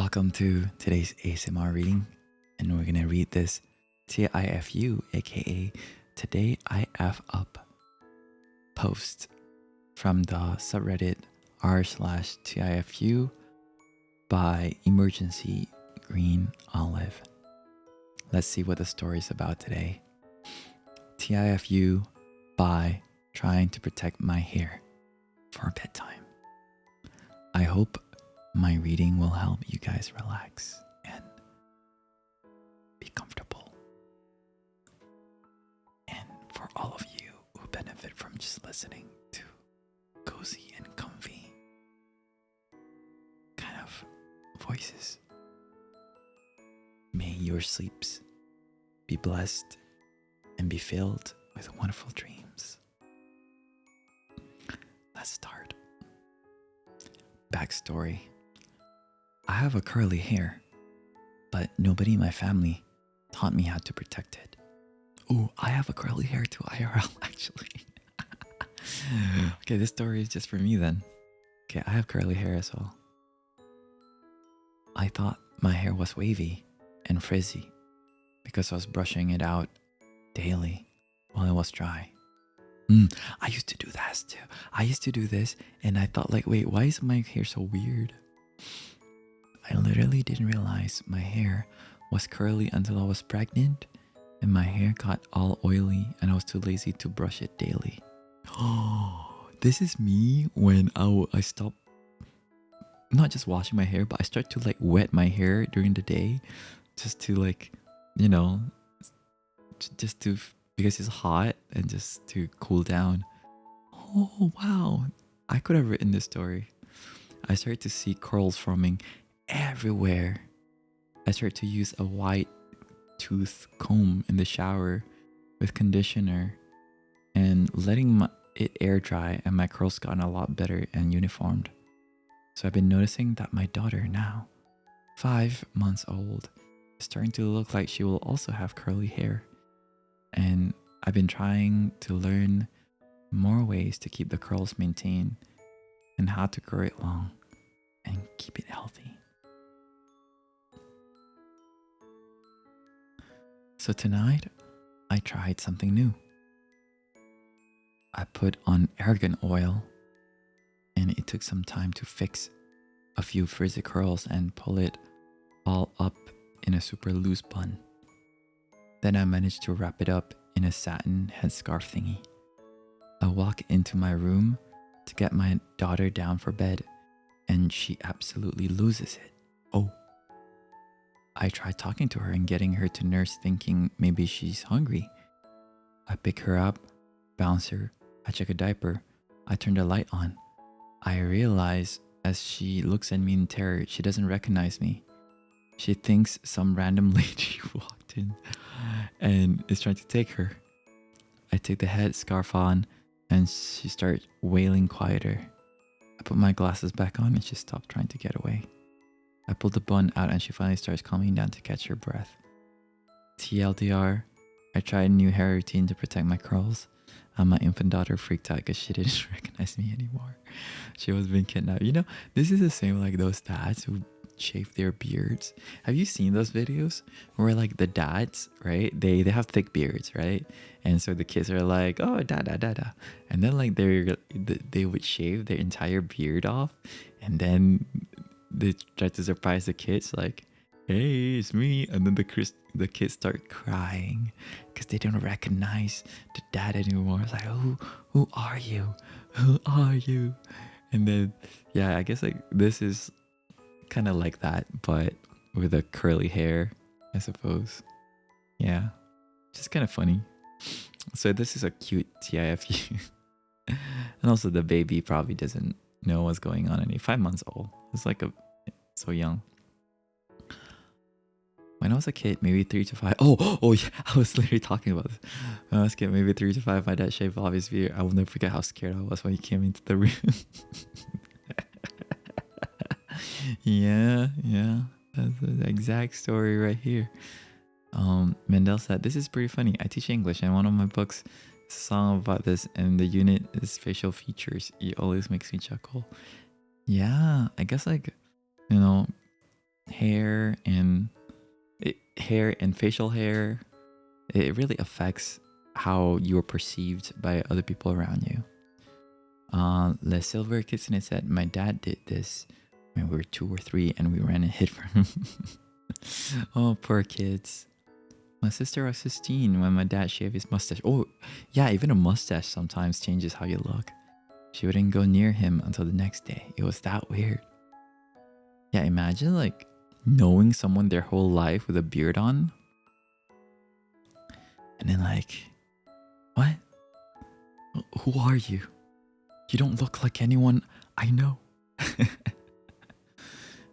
Welcome to today's ASMR reading, and we're gonna read this TIFU, aka Today I F Up post from the subreddit r/TIFU by Emergency Green Olive. Let's see what the story is about today. TIFU by trying to protect my hair for bedtime. I hope my reading will help you guys relax and be comfortable. And for all of you who benefit from just listening to cozy and comfy kind of voices, may your sleeps be blessed and be filled with wonderful dreams. Let's start. Backstory. I have a curly hair, but nobody in my family taught me how to protect it. Oh, I have a curly hair too, IRL, actually. Okay, this story is just for me then. Okay, I have curly hair as well. I thought my hair was wavy and frizzy because I was brushing it out daily while it was dry. I used to do that too. I used to do this and I thought like, wait, why is my hair so weird? I literally didn't realize my hair was curly until I was pregnant and my hair got all oily and I was too lazy to brush it daily. Oh, this is me when I stop not just washing my hair, but I start to like wet my hair during the day just to like, you know, just to, because it's hot and just to cool down. Oh, wow. I could have written this story. I started to see curls forming everywhere. I started to use a white tooth comb in the shower with conditioner and letting it air dry, and my curls gotten a lot better and uniformed. So I've been noticing that my daughter now, 5 months old, is starting to look like she will also have curly hair. And I've been trying to learn more ways to keep the curls maintained and how to grow it long and keep it healthy. So tonight, I tried something new. I put on argan oil and it took some time to fix a few frizzy curls and pull it all up in a super loose bun. Then I managed to wrap it up in a satin headscarf thingy. I walk into my room to get my daughter down for bed and she absolutely loses it. Oh. I try talking to her and getting her to nurse thinking maybe she's hungry. I pick her up, bounce her, I check a diaper, I turn the light on. I realize as she looks at me in terror, she doesn't recognize me. She thinks some random lady walked in and is trying to take her. I take the head scarf on and she starts wailing quieter. I put my glasses back on and she stopped trying to get away. I pulled the bun out and she finally starts calming down to catch her breath. TLDR, I tried a new hair routine to protect my curls. And my infant daughter freaked out because she didn't recognize me anymore. She was being kidnapped. You know, this is the same like those dads who shave their beards. Have you seen those videos where like the dads, right? They have thick beards, right? And so the kids are like, oh, da da da da. And then like they would shave their entire beard off and then they try to surprise the kids like, hey, it's me. And then the kids start crying because they don't recognize the dad anymore. It's like, oh, who are you? Who are you? And then, yeah, I guess like this is kind of like that, but with a curly hair, I suppose. Yeah, just kind of funny. So this is a cute TIFU. And also the baby probably doesn't know what's going on. 5 months old. It's like so young. When I was a kid, maybe 3 to 5. Oh yeah, I was literally talking about this. When I was a kid, maybe 3 to 5, my dad shaved off his beard. I will never forget how scared I was when he came into the room. yeah, that's the exact story right here. Mendel said, this is pretty funny. I teach English and one of my books is a song about this and the unit is facial features. It always makes me chuckle. Yeah, I guess like, you know, hair and facial hair, it really affects how you're perceived by other people around you. Le Silver Kitsune said, my dad did this when we were 2 or 3 and we ran and hid from him. Oh, poor kids. My sister was 16 when my dad shaved his mustache. Oh, yeah, even a mustache sometimes changes how you look. She wouldn't go near him until the next day. It was that weird. Yeah, imagine like knowing someone their whole life with a beard on. And then like, what? Who are you? You don't look like anyone I know.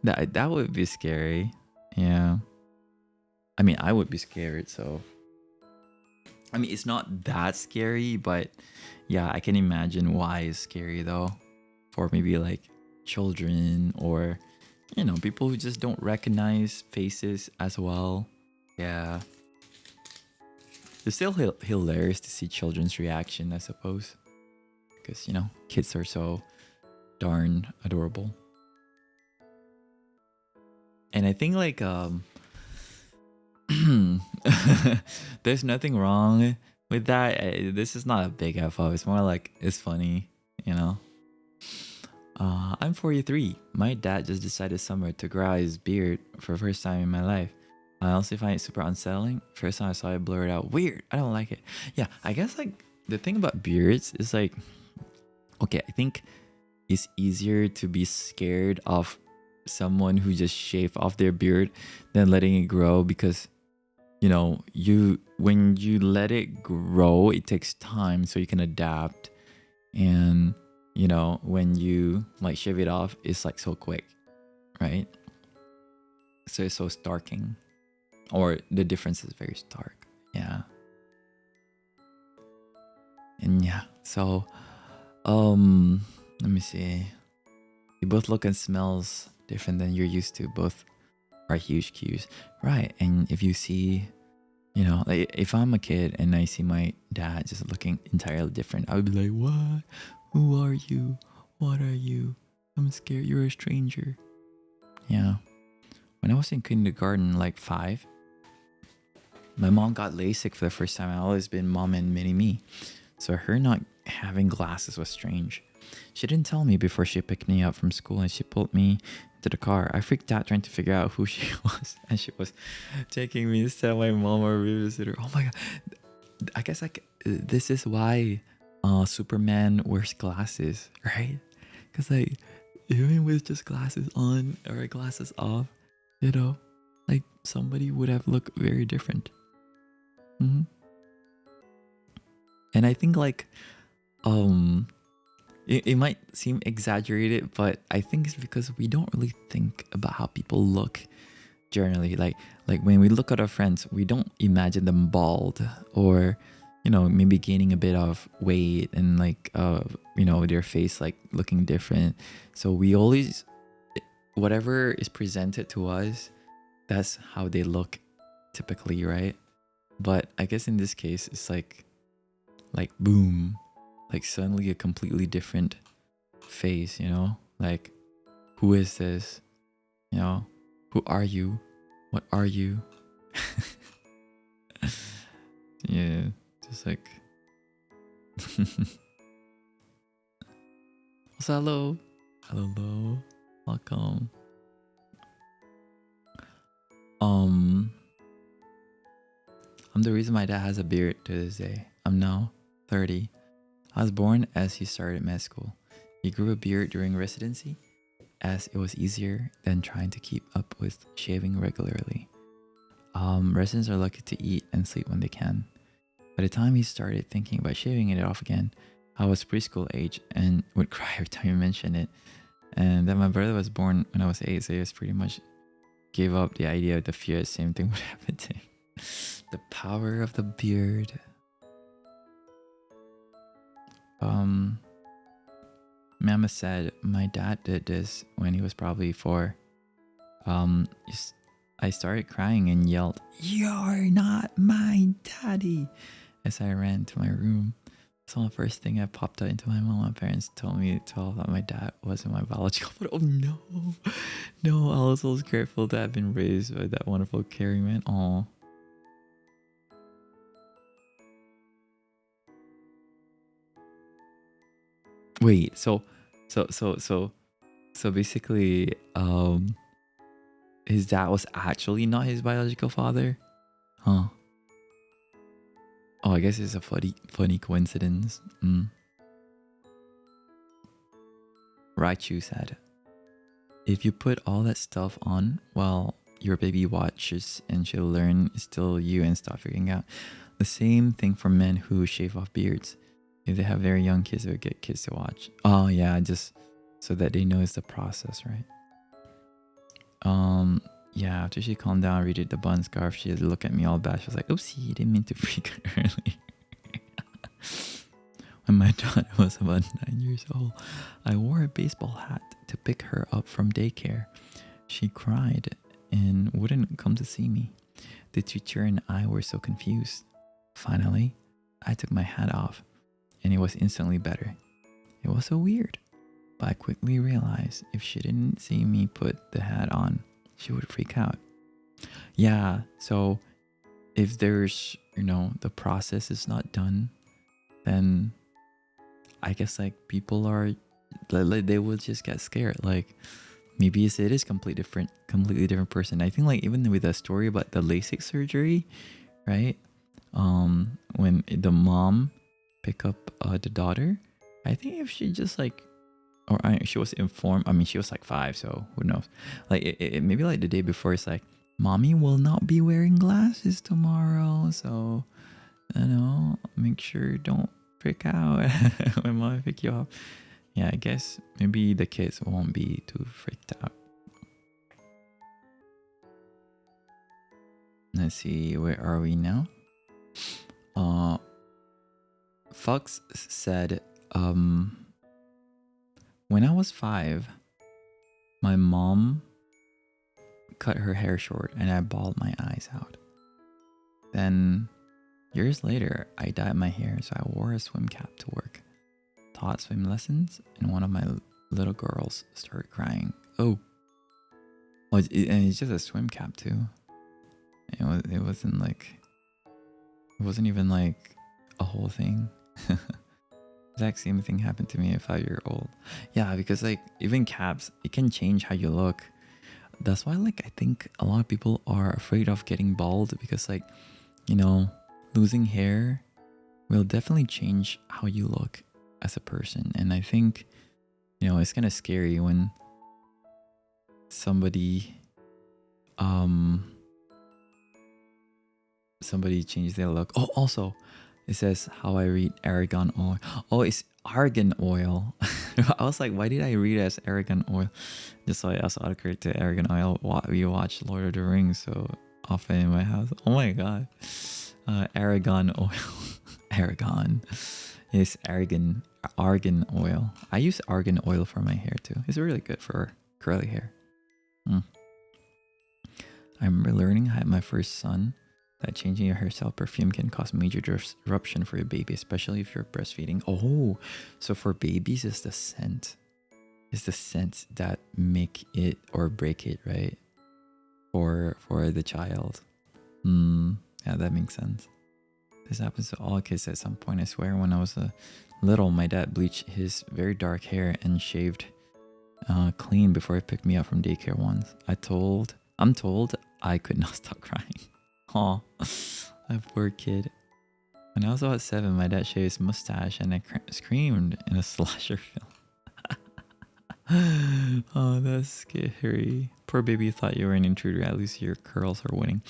That would be scary. Yeah. I mean, I would be scared, so I mean, it's not that scary, but yeah, I can imagine why it's scary though. For maybe like children or, you know, people who just don't recognize faces as well. Yeah. It's still hilarious to see children's reaction, I suppose. Because, you know, kids are so darn adorable. And I think like there's nothing wrong with that. This is not a big F up. It's more like it's funny, you know. I'm 43. My dad just decided summer to grow out his beard for the first time in my life. I honestly find it super unsettling. First time I saw it blurred out. Weird. I don't like it. Yeah, I guess like the thing about beards is like, okay, I think it's easier to be scared of someone who just shaved off their beard than letting it grow, because you know, when you let it grow, it takes time so you can adapt. And you know, when you like shave it off, it's like so quick, right? So it's so starking, or the difference is very stark. Yeah. And yeah, so let me see. You both look and smells different than you're used to. Both are huge cues, right? And if you see, you know, like if I'm a kid and I see my dad just looking entirely different, I would be like, what? Who are you? What are you? I'm scared. You're a stranger. Yeah. When I was in kindergarten, like 5, my mom got LASIK for the first time. I've always been mom and mini me. So her not having glasses was strange. She didn't tell me before she picked me up from school, and she pulled me into the car. I freaked out trying to figure out who she was, and she was taking me to tell my mom or babysitter. Oh my god. I guess like this is why Superman wears glasses, right? Because like even with just glasses on or glasses off, you know, like somebody would have looked very different. Mm-hmm. And I think like it might seem exaggerated, but I think it's because we don't really think about how people look generally. Like when we look at our friends, we don't imagine them bald or, you know, maybe gaining a bit of weight and like you know, their face like looking different. So we always, whatever is presented to us, that's how they look typically, right? But I guess in this case it's like boom, like suddenly a completely different face, you know? Like, who is this? You know, who are you? What are you? Yeah, just like also, hello, welcome. I'm the reason my dad has a beard to this day. I'm now 30. I was born as he started med school. He grew a beard during residency, as it was easier than trying to keep up with shaving regularly. Residents are lucky to eat and sleep when they can. By the time he started thinking about shaving it off again, I was preschool age and would cry every time you mentioned it. And then my brother was born when I was 8, so he was pretty much gave up the idea of the fear the same thing would happen to him. The power of the beard. Mama said my dad did this when he was probably 4. I started crying and yelled, "You're not my daddy," as I ran to my room. So the first thing that popped out into my mind, my parents told me that my dad wasn't my biological father. Oh no, no! I was so grateful to have been raised by that wonderful, caring man. Oh, wait. So basically, his dad was actually not his biological father, huh? Oh, I guess it's a funny coincidence. Raichu said, if you put all that stuff on while your baby watches and she'll learn it's still you and stop freaking out. The same thing for men who shave off beards. If they have very young kids, they'll get kids to watch. Oh yeah, just so that they know it's the process, right? Yeah, after she calmed down, redid the bun scarf, she had to look at me all bad. She was like, oopsie, didn't mean to freak her early. When my daughter was about 9 years old, I wore a baseball hat to pick her up from daycare. She cried and wouldn't come to see me. The teacher and I were so confused. Finally, I took my hat off, and it was instantly better. It was so weird, but I quickly realized if she didn't see me put the hat on, she would freak out. Yeah, so if there's, the process is not done, then I guess like people are, like they will just get scared. Like maybe it is completely different person. I think like even with the story about the LASIK surgery, right? When the mom pick up the daughter, I think if she just like, she was informed. I mean, she was like 5, so who knows? Like it maybe like the day before, it's like, mommy will not be wearing glasses tomorrow, so make sure don't freak out when mom pick you up. Yeah, I guess maybe the kids won't be too freaked out. Let's see, where are we now? Fox said, when I was 5, my mom cut her hair short and I bawled my eyes out. Then years later, I dyed my hair, so I wore a swim cap to work. Taught swim lessons, and one of my little girls started crying. And it's just a swim cap too. It wasn't even like a whole thing. Exact same thing happened to me at 5-year-old. Yeah, because like even caps, it can change how you look. That's why like I think a lot of people are afraid of getting bald, because like, losing hair will definitely change how you look as a person. And I think, it's kind of scary when somebody changes their look. Oh, also, it says how I read argan oil. Oh, it's argan oil. I was like, why did I read it as argan oil? Just so I also autocorrect to argan oil. We watch Lord of the Rings so often in my house. Oh my god. Argan oil. Argan. It's argan oil. I use argan oil for my hair too. It's really good for curly hair. I remember learning I had my first son that changing your hairstyle perfume can cause major disruption for your baby, especially if you're breastfeeding. Oh, so for babies, it's the scent. It's the scent that make it or break it, right? For the child. Yeah, that makes sense. This happens to all kids at some point. I swear, when I was little, my dad bleached his very dark hair and shaved clean before he picked me up from daycare once. I'm told I could not stop crying. Aw, that poor kid. When I was about 7, my dad shaved his mustache and I screamed in a slasher film. Oh, that's scary. Poor baby thought you were an intruder. At least your curls are winning.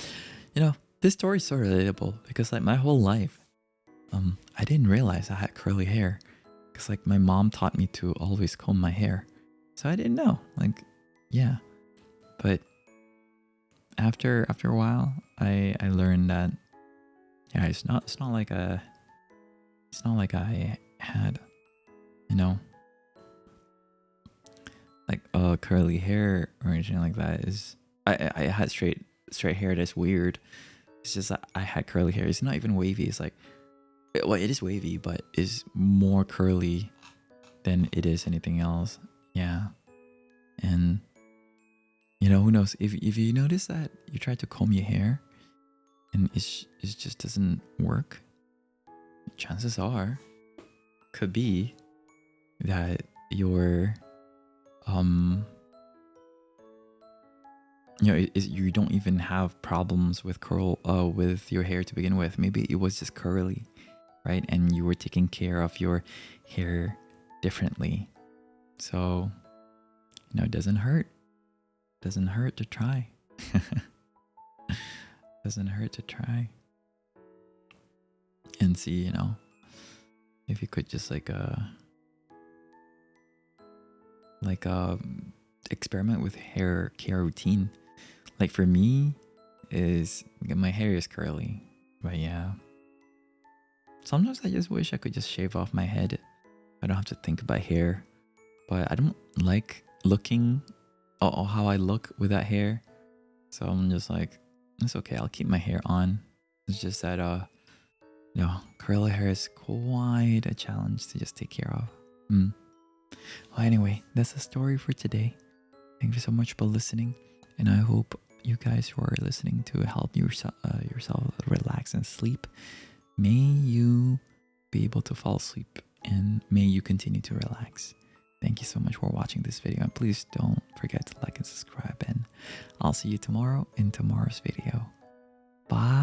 This story is so relatable because like my whole life, I didn't realize I had curly hair because like my mom taught me to always comb my hair. So I didn't know. Like, yeah. But after a while, I learned that it's not like I had, like curly hair or anything like that. Is I had straight hair. That's weird. It's just that I had curly hair. It's not even wavy. It's like Well, it is wavy, but is more curly than it is anything else. Yeah. And you know, who knows? If you notice that you try to comb your hair and it just doesn't work, chances are could be that your you know, you don't even have problems with curl with your hair to begin with. Maybe it was just curly, right? And you were taking care of your hair differently. So, you know, it doesn't hurt. Doesn't hurt to try. Doesn't hurt to try. And see, you know, if you could just like experiment with hair care routine. Like for me, is my hair is curly, but yeah. Sometimes I just wish I could just shave off my head. I don't have to think about hair. But I don't like looking or how I look with that hair. So I'm just like, it's okay, I'll keep my hair on. It's just that you know, curly hair is quite a challenge to just take care of. Well, anyway, that's the story for today. Thank you so much for listening, and I hope you guys who are listening to help yourself relax and sleep. May you be able to fall asleep, and may you continue to relax. Thank you so much for watching this video, and please don't forget to like and subscribe, and I'll see you tomorrow in tomorrow's video. Bye.